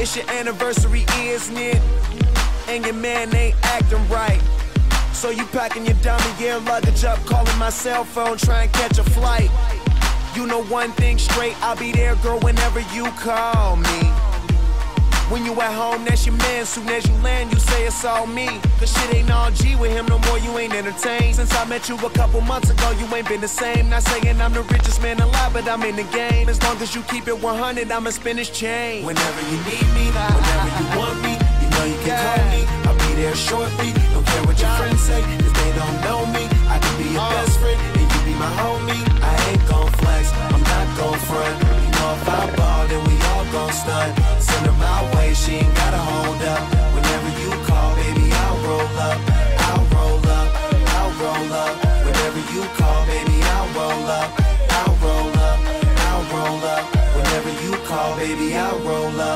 It's your anniversary, isn't it? And your man ain't acting right. So you packing your dummy gear luggage up, calling my cell phone, trying to catch a flight. You know one thing straight, I'll be there, girl, whenever you call me. When you at home, that's your man. Soon as you land, you say it's all me. Cause shit ain't all G with him no more, you ain't entertained. Since I met you a couple months ago, you ain't been the same. Not saying I'm the richest man alive, but I'm in the game. As long as you keep it 100, I'ma spin this chain. Whenever you need me, whenever you want me, you know you can call me. I'll be there shortly. Don't care what your friends say, cause they don't know me. I can be your best friend, and you be my homie. I ain't gon' flex, I'm not gon' front. You know if I ball, then we all gon' stunt. Send her my way, she ain't gotta hold up. Whenever you call, baby, I'll roll up. I'll roll up, I'll roll up. Whenever you call, baby, I'll roll up. I'll roll up, I'll roll up. Whenever you call, baby, I'll roll up.